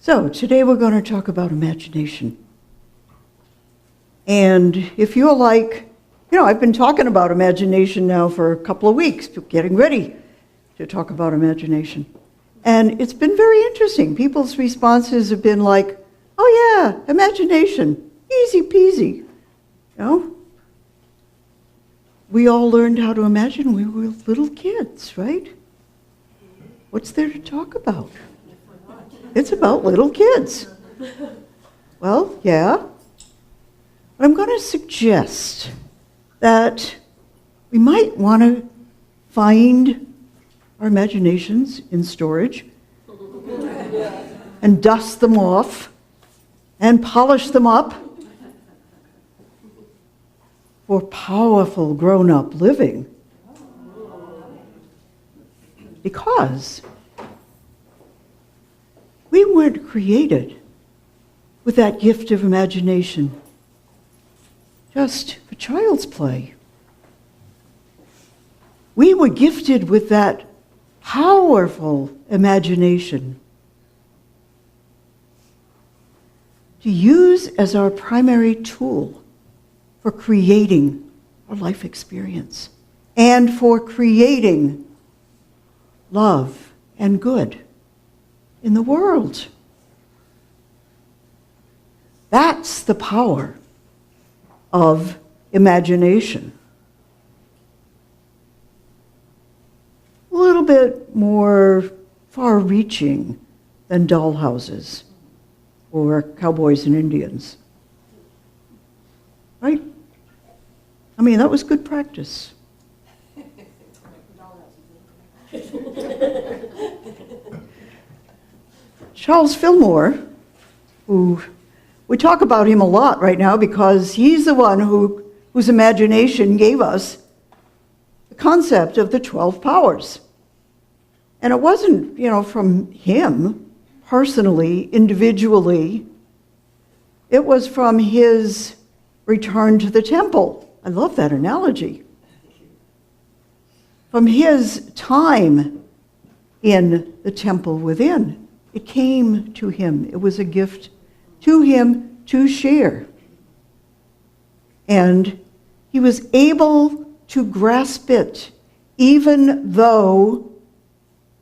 So today we're going to talk about imagination. And if you're like, I've been talking about imagination now for a couple of weeks, getting ready to talk about imagination. And it's been very interesting. People's responses have been like, oh yeah, imagination, easy peasy. We all learned how to imagine when we were little kids, right? What's there to talk about? It's about little kids. Well, yeah. But I'm going to suggest that we might want to find our imaginations in storage and dust them off and polish them up for powerful grown-up living. Because we weren't created with that gift of imagination just for child's play. We were gifted with that powerful imagination to use as our primary tool for creating our life experience and for creating love and good in the world. That's the power of imagination. A little bit more far-reaching than dollhouses or cowboys and Indians. Right? I mean, that was good practice. Charles Fillmore, who we talk about him a lot right now because he's the one whose imagination gave us the concept of the 12 powers. And it wasn't, from him personally, individually. It was from his return to the temple. I love that analogy. From his time in the temple within. It came to him. It was a gift to him to share. And he was able to grasp it, even though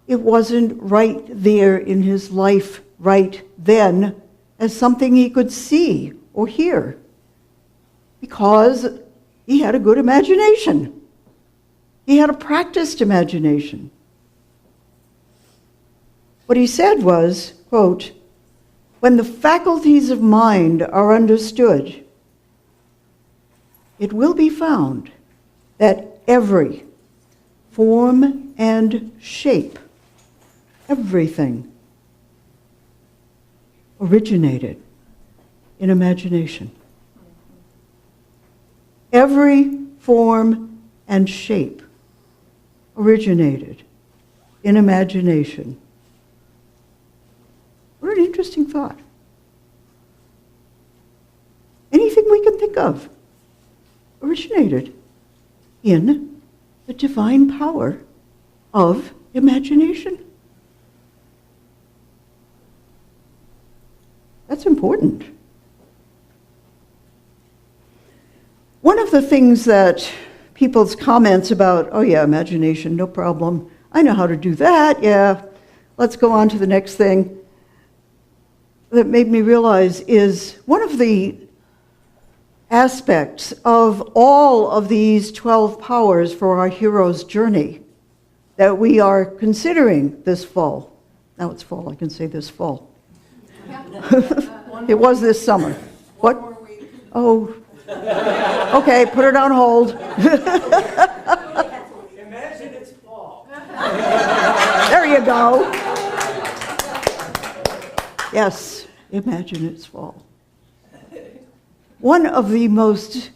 it wasn't right there in his life right then as something he could see or hear, because he had a good imagination. He had a practiced imagination. What he said was, quote, "When the faculties of mind are understood, it will be found that every form and shape, everything, originated in imagination." Every form and shape originated in imagination. What an interesting thought. Anything we can think of originated in the divine power of imagination. That's important. One of the things that people's comments about, oh yeah, imagination, no problem. I know how to do that, yeah. Let's go on to the next thing. That made me realize is one of the aspects of all of these 12 powers for our hero's journey that we are considering this fall. Now it's fall, I can say this fall. It was this summer. What? Oh, okay, put it on hold. Imagine it's fall. There you go. Yes, imagine it's fall. One of the most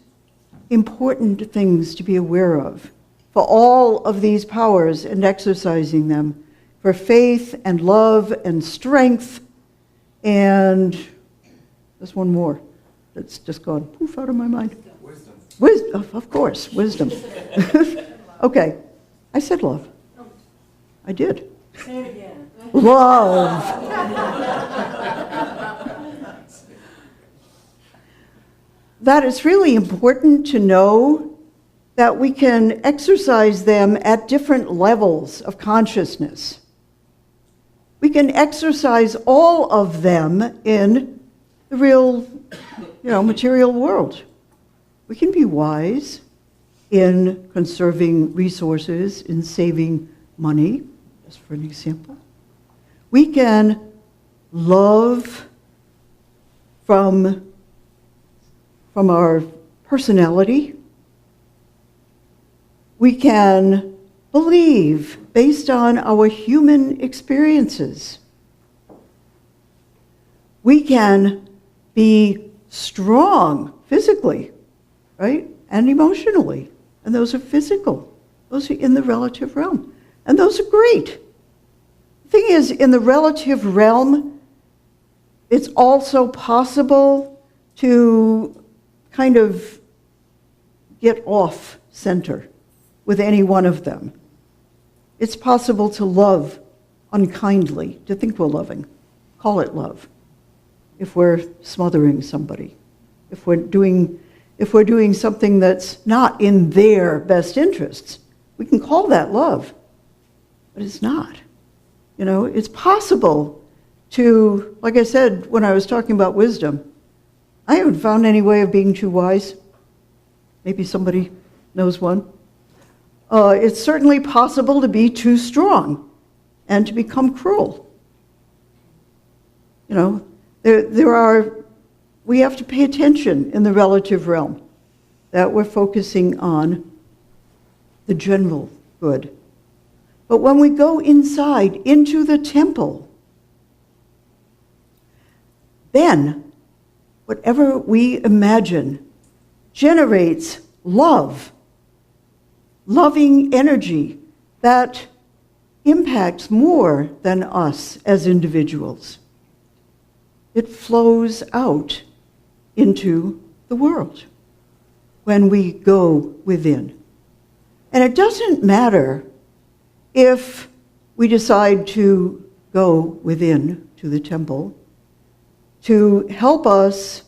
important things to be aware of for all of these powers and exercising them, for faith and love and strength, and there's one more that's just gone poof out of my mind. Wisdom, of course, wisdom. Okay, I said love. I did. Say it again. Love. that it's really important to know that we can exercise them at different levels of consciousness. We can exercise all of them in the real, material world. We can be wise in conserving resources, in saving money, just for an example. We can love from our personality. We can believe based on our human experiences. We can be strong physically, right? And emotionally. And those are physical. Those are in the relative realm. And those are great. The thing is, in the relative realm, it's also possible to kind of get off center with any one of them. It's possible to love unkindly, to think we're loving. Call it love. If we're smothering somebody, if we're doing something that's not in their best interests, we can call that love. But it's not. It's possible to, like I said when I was talking about wisdom, I haven't found any way of being too wise. Maybe somebody knows one. It's certainly possible to be too strong and to become cruel. We have to pay attention in the relative realm that we're focusing on the general good. But when we go inside into the temple, then whatever we imagine generates love, loving energy that impacts more than us as individuals. It flows out into the world when we go within. And it doesn't matter if we decide to go within to the temple to help us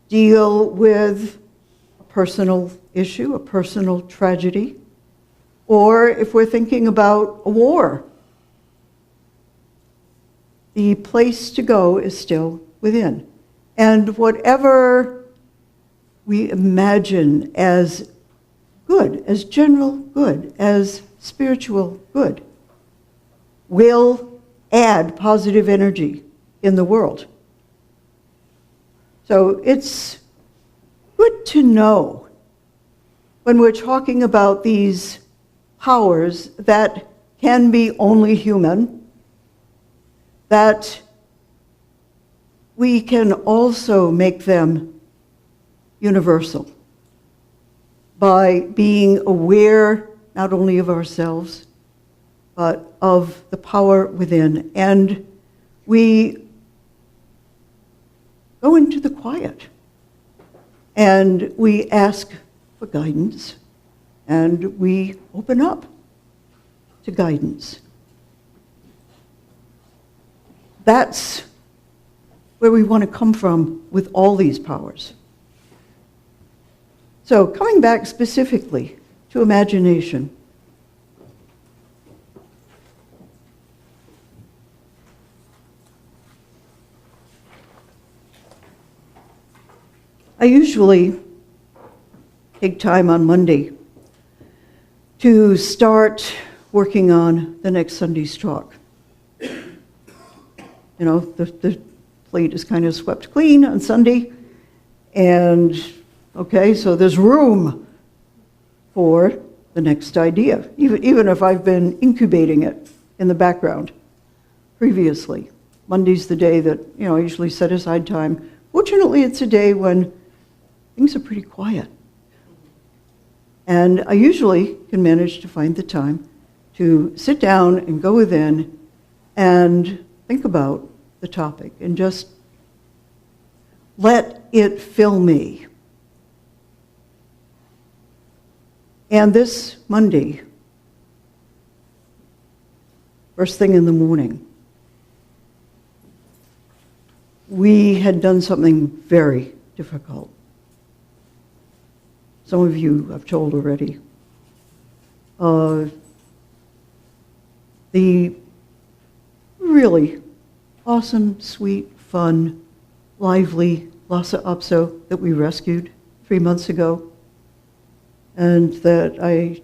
deal with a personal issue, a personal tragedy, or if we're thinking about a war. The place to go is still within. And whatever we imagine as good, as general good, as spiritual good, will add positive energy in the world. So it's good to know when we're talking about these powers that can be only human, that we can also make them universal by being aware not only of ourselves, but of the power within. And we go into the quiet and we ask for guidance and we open up to guidance. That's where we want to come from with all these powers. So coming back specifically to imagination. I usually take time on Monday to start working on the next Sunday's talk. The plate is kind of swept clean on Sunday, and okay, so there's room for the next idea, even if I've been incubating it in the background previously. Monday's the day that, I usually set aside time. Fortunately, it's a day when things are pretty quiet. And I usually can manage to find the time to sit down and go within and think about the topic and just let it fill me. And this Monday, first thing in the morning, we had done something very difficult. some of you I've told already. The really awesome, sweet, fun, lively Lhasa Apso that we rescued 3 months ago, and that I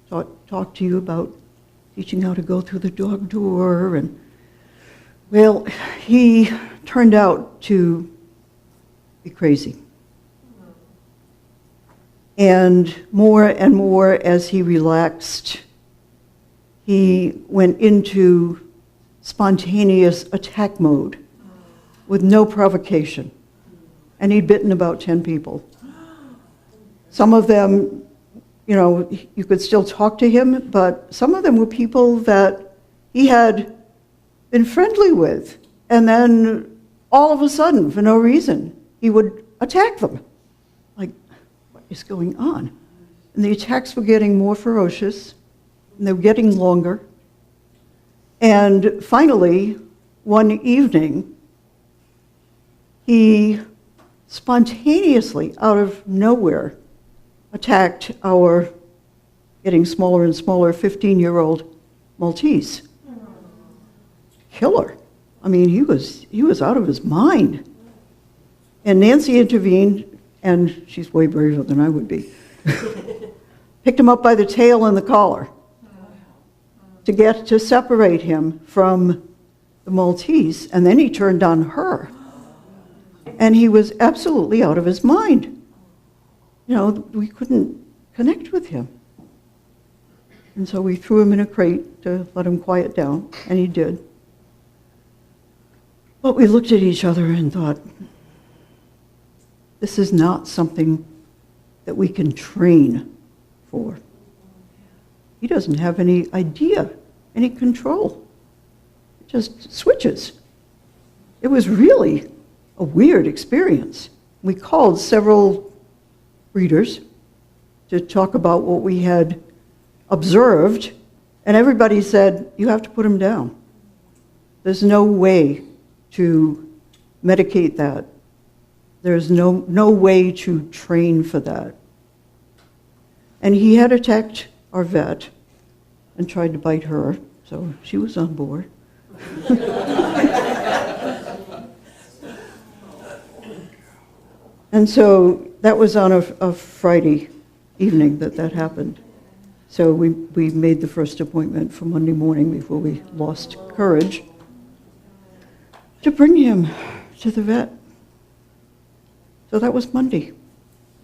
talked to you about teaching how to go through the dog door, and well, he turned out to be crazy. And more as he relaxed, he went into spontaneous attack mode with no provocation. And he'd bitten about 10 people. Some of them, you know, you could still talk to him, but some of them were people that he had been friendly with. And then all of a sudden, for no reason, he would attack them. Like, what is going on? And the attacks were getting more ferocious, and they were getting longer. And finally, one evening, he spontaneously, out of nowhere, attacked our getting smaller and smaller 15-year-old Maltese. Killer. I mean, he was out of his mind. And Nancy intervened, and she's way braver than I would be. Picked him up by the tail and the collar to separate him from the Maltese, and then he turned on her. And he was absolutely out of his mind. You know, we couldn't connect with him. And so we threw him in a crate to let him quiet down, and he did. But we looked at each other and thought, this is not something that we can train for. He doesn't have any idea, any control. It just switches. It was really a weird experience. We called several readers to talk about what we had observed, and everybody said, you have to put him down. There's no way to medicate that. There's no way to train for that. And he had attacked our vet and tried to bite her, so she was on board. And so that was on a Friday evening that happened. So we made the first appointment for Monday morning before we lost courage to bring him to the vet. So that was Monday.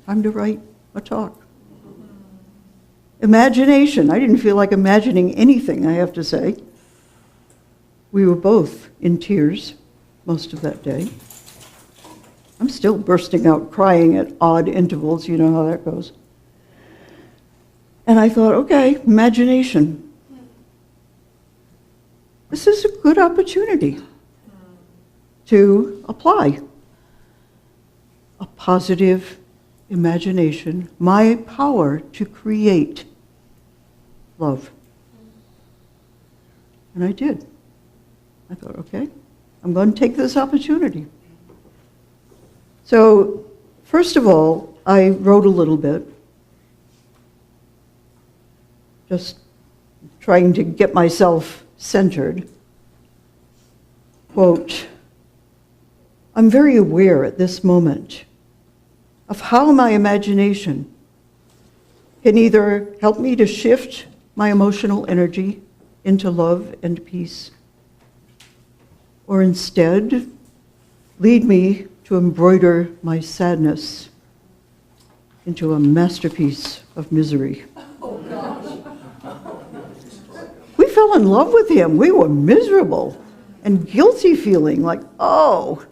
Time to write a talk. Imagination. I didn't feel like imagining anything, I have to say. We were both in tears most of that day. I'm still bursting out crying at odd intervals, you know how that goes. And I thought, okay, imagination. This is a good opportunity to apply a positive imagination, my power to create love. And I did. I thought, okay, I'm going to take this opportunity. So, first of all, I wrote a little bit, just trying to get myself centered. Quote, I'm very aware at this moment of how my imagination can either help me to shift my emotional energy into love and peace, or instead lead me to embroider my sadness into a masterpiece of misery. We fell in love with him. We were miserable and guilty feeling like, oh,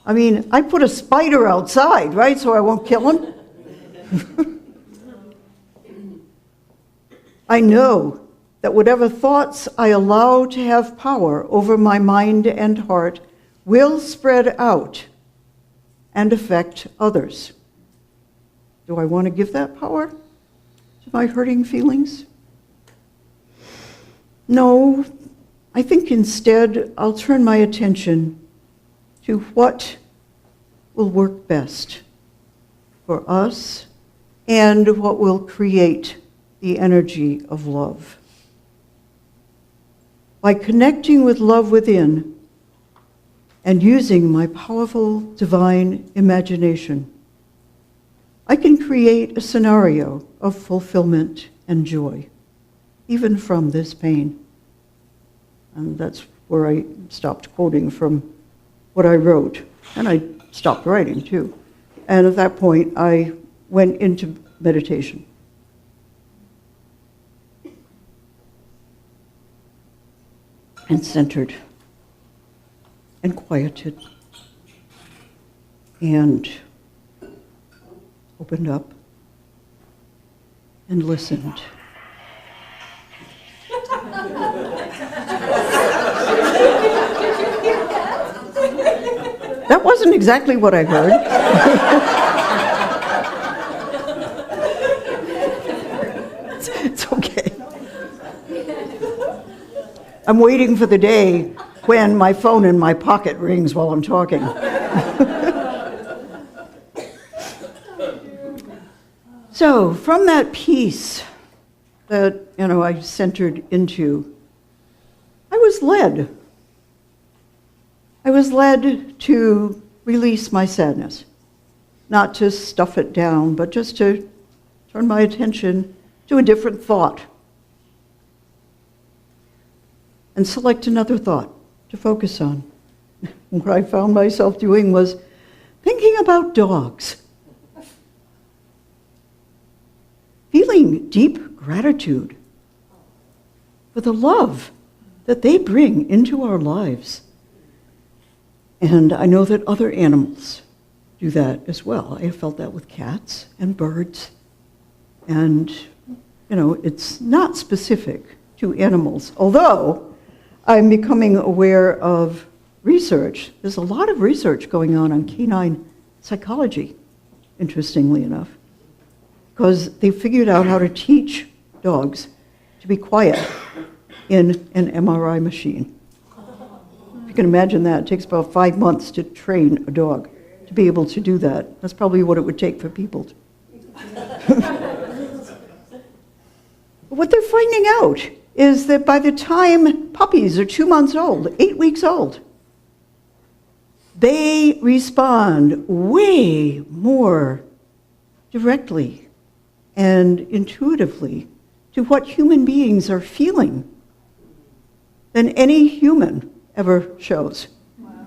I mean, I put a spider outside, right, so I won't kill him. I know that whatever thoughts I allow to have power over my mind and heart will spread out and affect others. Do I want to give that power to my hurting feelings? No, I think instead I'll turn my attention to what will work best for us and what will create the energy of love. By connecting with love within and using my powerful divine imagination, I can create a scenario of fulfillment and joy, even from this pain. And that's where I stopped quoting from what I wrote. And I stopped writing, too. And at that point, I went into meditation. And centered. And quieted. And opened up. And listened. That wasn't exactly what I heard. It's okay. I'm waiting for the day when my phone in my pocket rings while I'm talking. So, from that peace that, I centered into, I was led. I was led to release my sadness, not to stuff it down, but just to turn my attention to a different thought and select another thought to focus on. What I found myself doing was thinking about dogs, feeling deep gratitude for the love that they bring into our lives. And I know that other animals do that as well. I have felt that with cats and birds. And, it's not specific to animals. Although I'm becoming aware of research. There's a lot of research going on canine psychology, interestingly enough. Because they figured out how to teach dogs to be quiet in an MRI machine. You can imagine that. It takes about 5 months to train a dog to be able to do that. That's probably what it would take for people. What they're finding out is that by the time puppies are 2 months old, 8 weeks old, they respond way more directly and intuitively to what human beings are feeling than any human ever shows. Wow.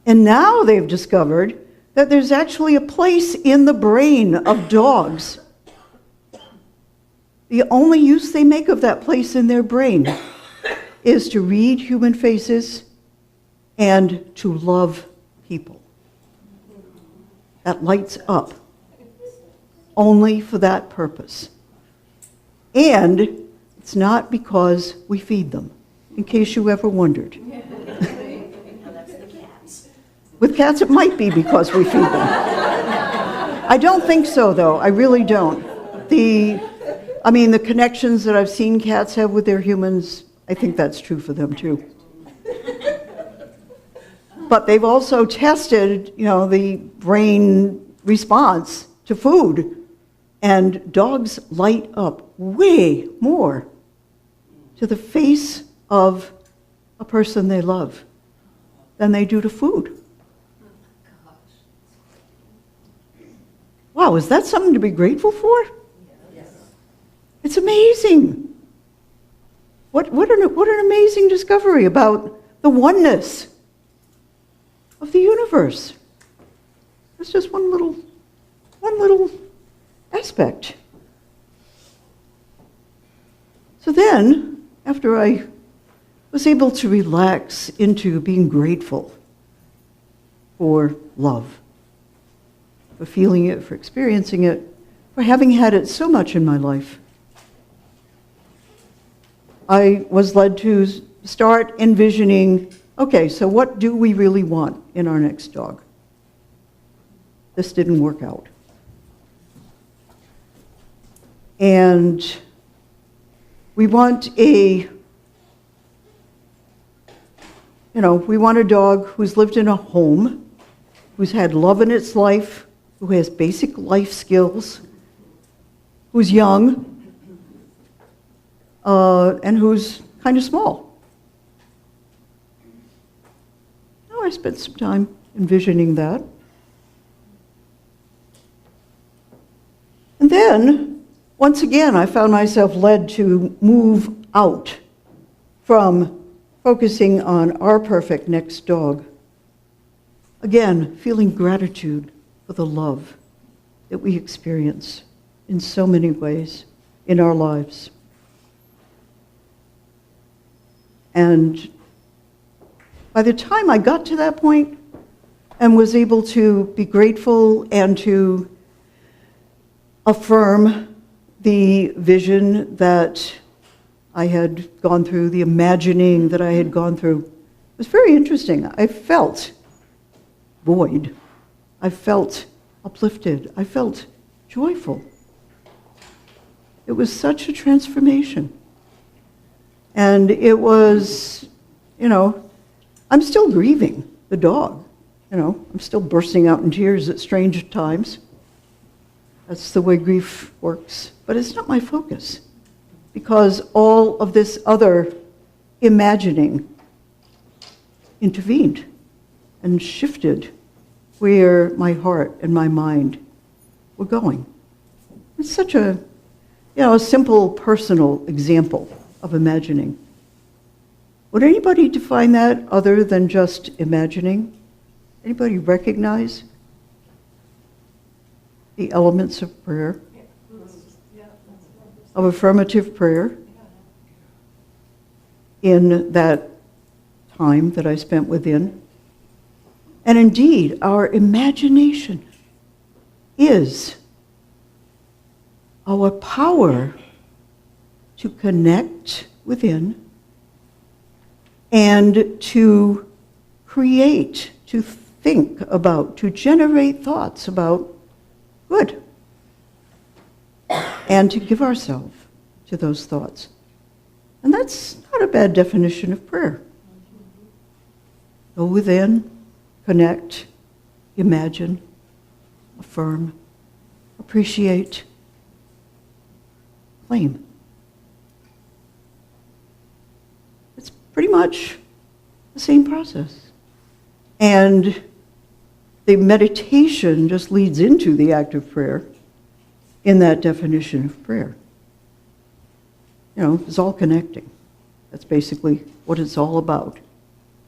And now they've discovered that there's actually a place in the brain of dogs. The only use they make of that place in their brain is to read human faces and to love people. That lights up only for that purpose. And it's not because we feed them, in case you ever wondered. With cats, it might be because we feed them. I don't think so, though. I really don't. The connections that I've seen cats have with their humans, I think that's true for them, too. But they've also tested, the brain response to food. And dogs light up way more to the face of a person they love than they do to food. Wow, is that something to be grateful for? Yes. It's amazing. What an amazing discovery about the oneness of the universe. It's just one little aspect. So then, after I was able to relax into being grateful for love, for feeling it, for experiencing it, for having had it so much in my life, I was led to start envisioning, okay, so what do we really want in our next dog? This didn't work out. And we want a dog who's lived in a home, who's had love in its life, who has basic life skills, who's young, and who's kind of small. Oh, I spent some time envisioning that. And then, once again, I found myself led to move out from focusing on our perfect next dog. Again, feeling gratitude for the love that we experience in so many ways in our lives. And by the time I got to that point and was able to be grateful and to affirm the vision that I had gone through, the imagining that I had gone through, it was very interesting. I felt buoyed. I felt uplifted. I felt joyful. It was such a transformation. And it was, I'm still grieving the dog. I'm still bursting out in tears at strange times. That's the way grief works. But it's not my focus, because all of this other imagining intervened and shifted where my heart and my mind were going. It's such a simple personal example of imagining. Would anybody define that other than just imagining? Anybody recognize the elements of prayer, of affirmative prayer, in that time that I spent within? And indeed, our imagination is our power to connect within and to create, to think about, to generate thoughts about good, and to give ourselves to those thoughts. And that's not a bad definition of prayer. Go within, connect, imagine, affirm, appreciate, claim. It's pretty much the same process. And the meditation just leads into the act of prayer in that definition of prayer. It's all connecting. That's basically what it's all about,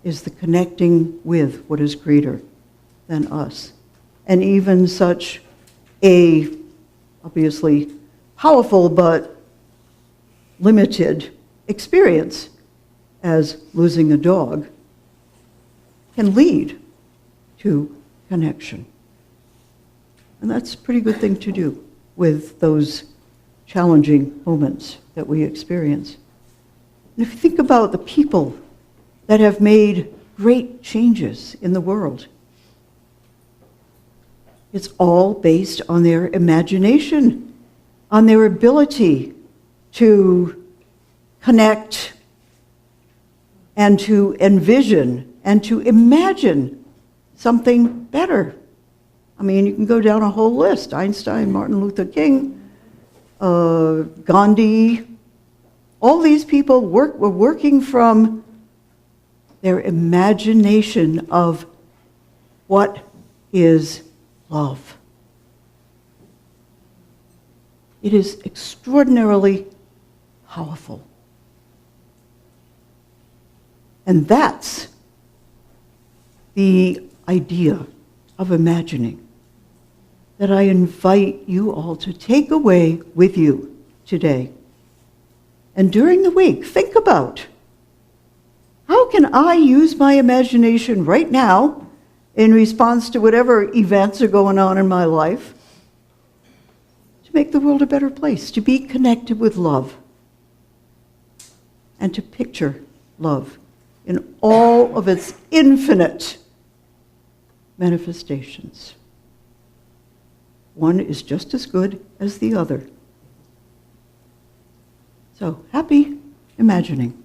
is the connecting with what is greater than us. And even such a, obviously, powerful but limited experience as losing a dog can lead to connection. And that's a pretty good thing to do with those challenging moments that we experience. And if you think about the people that have made great changes in the world, it's all based on their imagination, on their ability to connect and to envision and to imagine something better. I mean, you can go down a whole list: Einstein, Martin Luther King, Gandhi. All these people were working from their imagination of what is love. It is extraordinarily powerful. And that's the idea of imagining that I invite you all to take away with you today. And during the week, think about, how can I use my imagination right now in response to whatever events are going on in my life to make the world a better place, to be connected with love, and to picture love in all of its infinite manifestations. One is just as good as the other. So, happy imagining.